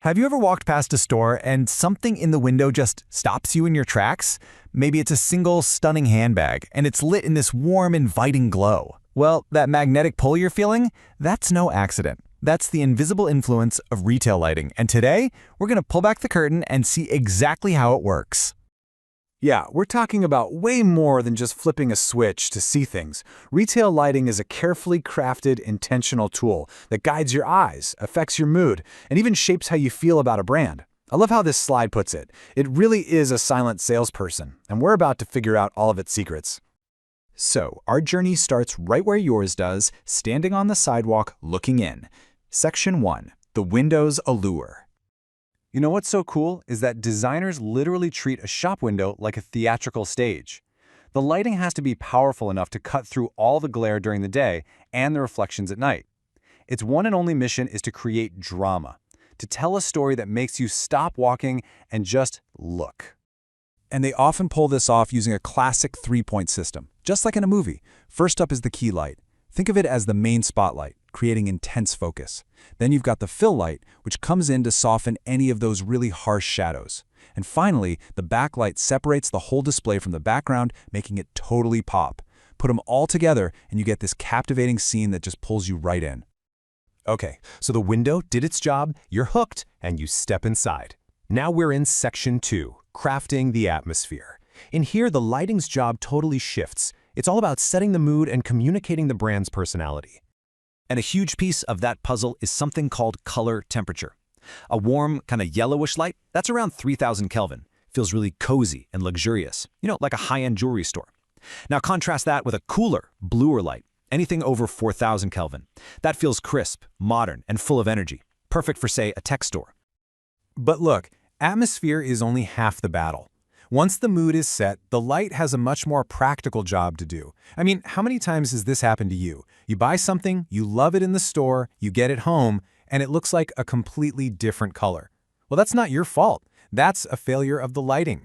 Have you ever walked past a store and something in the window just stops you in your tracks? Maybe it's a single stunning handbag and it's lit in this warm, inviting glow. Well, that magnetic pull you're feeling? That's no accident. That's the invisible influence of retail lighting, and today we're going to pull back the curtain and see exactly how it works. Yeah, we're talking about way more than just flipping a switch to see things. Retail lighting is a carefully crafted, intentional tool that guides your eyes, affects your mood, and even shapes how you feel about a brand. I love how this slide puts it. It really is a silent salesperson, and we're about to figure out all of its secrets. So, our journey starts right where yours does, standing on the sidewalk looking in. Section 1. The Window's Allure. You know what's so cool is that designers literally treat a shop window like a theatrical stage. The lighting has to be powerful enough to cut through all the glare during the day and the reflections at night. Its one and only mission is to create drama, to tell a story that makes you stop walking and just look. And they often pull this off using a classic three-point system, just like in a movie. First up is the key light. Think of it as the main spotlight, creating intense focus. Then you've got the fill light, which comes in to soften any of those really harsh shadows. And finally, the backlight separates the whole display from the background, making it totally pop. Put them all together, and you get this captivating scene that just pulls you right in. Okay, so the window did its job, you're hooked, and you step inside. Now we're in Section 2, Crafting the Atmosphere. In here, the lighting's job totally shifts. It's all about setting the mood and communicating the brand's personality. And a huge piece of that puzzle is something called color temperature. A warm, kind of yellowish light, that's around 3000 Kelvin. Feels really cozy and luxurious, like a high-end jewelry store. Now contrast that with a cooler, bluer light, anything over 4000 Kelvin. That feels crisp, modern, and full of energy. Perfect for, say, a tech store. But look, atmosphere is only half the battle. Once the mood is set, the light has a much more practical job to do. I mean, how many times has this happened to you? You buy something, you love it in the store, you get it home, and it looks like a completely different color. Well, that's not your fault. That's a failure of the lighting.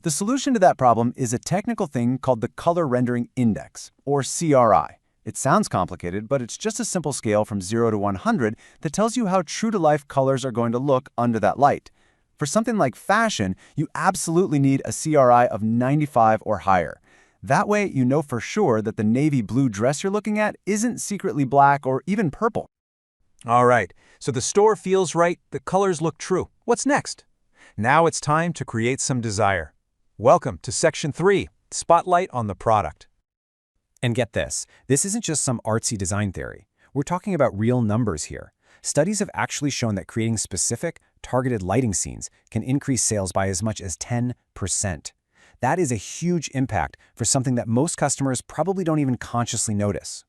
The solution to that problem is a technical thing called the Color Rendering Index, or CRI. It sounds complicated, but it's just a simple scale from 0 to 100 that tells you how true-to-life colors are going to look under that light. For something like fashion, you absolutely need a CRI of 95 or higher. That way, you know for sure that the navy blue dress you're looking at isn't secretly black or even purple. All right, so the store feels right, the colors look true. What's next? Now it's time to create some desire. Welcome to Section 3, Spotlight on the Product. And get this isn't just some artsy design theory. We're talking about real numbers here. Studies have actually shown that creating specific, targeted lighting scenes can increase sales by as much as 10%. That is a huge impact for something that most customers probably don't even consciously notice.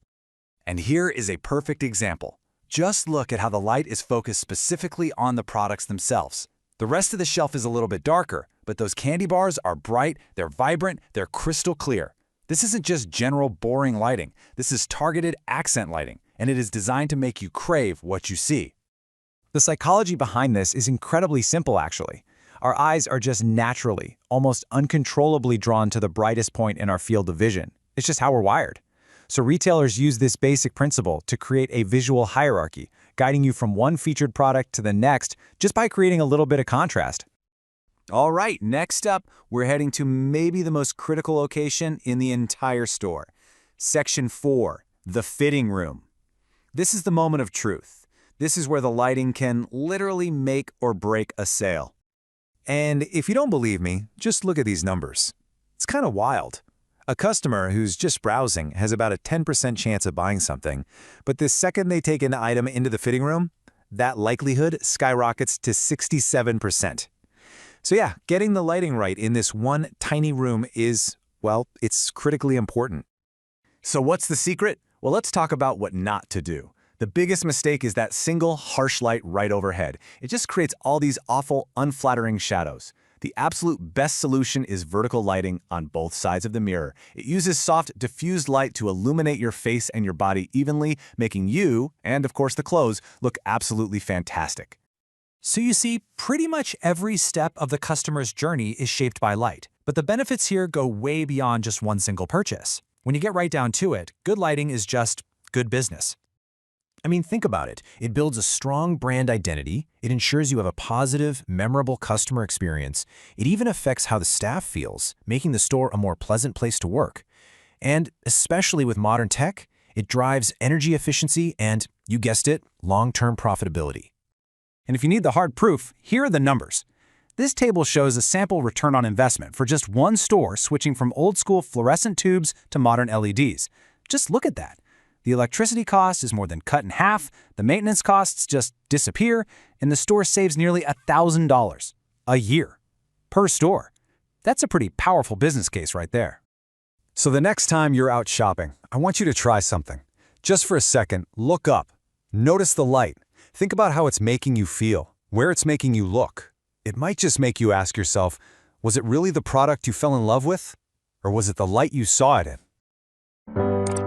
And here is a perfect example. Just look at how the light is focused specifically on the products themselves. The rest of the shelf is a little bit darker, but those candy bars are bright, they're vibrant, they're crystal clear. This isn't just general boring lighting. This is targeted accent lighting, and it is designed to make you crave what you see. The psychology behind this is incredibly simple, actually. Our eyes are just naturally, almost uncontrollably drawn to the brightest point in our field of vision. It's just how we're wired. So retailers use this basic principle to create a visual hierarchy, guiding you from one featured product to the next just by creating a little bit of contrast. All right, next up, we're heading to maybe the most critical location in the entire store. Section 4, the fitting room. This is the moment of truth. This is where the lighting can literally make or break a sale. And if you don't believe me, just look at these numbers. It's kind of wild. A customer who's just browsing has about a 10% chance of buying something, but the second they take an item into the fitting room, that likelihood skyrockets to 67%. So yeah, getting the lighting right in this one tiny room is, well, it's critically important. So what's the secret? Well, let's talk about what not to do. The biggest mistake is that single harsh light right overhead. It just creates all these awful, unflattering shadows. The absolute best solution is vertical lighting on both sides of the mirror. It uses soft, diffused light to illuminate your face and your body evenly, making you, and of course the clothes, look absolutely fantastic. So you see, pretty much every step of the customer's journey is shaped by light, but the benefits here go way beyond just one single purchase. When you get right down to it, good lighting is just good business. I mean, think about it. It builds a strong brand identity. It ensures you have a positive, memorable customer experience. It even affects how the staff feels, making the store a more pleasant place to work. And especially with modern tech, it drives energy efficiency and, you guessed it, long-term profitability. And if you need the hard proof, here are the numbers. This table shows a sample return on investment for just one store switching from old-school fluorescent tubes to modern LEDs. Just look at that. The electricity cost is more than cut in half, the maintenance costs just disappear, and the store saves nearly $1,000 a year per store. That's a pretty powerful business case right there. So the next time you're out shopping, I want you to try something. Just for a second, look up. Notice the light. Think about how it's making you feel, where it's making you look. It might just make you ask yourself, was it really the product you fell in love with? Or was it the light you saw it in?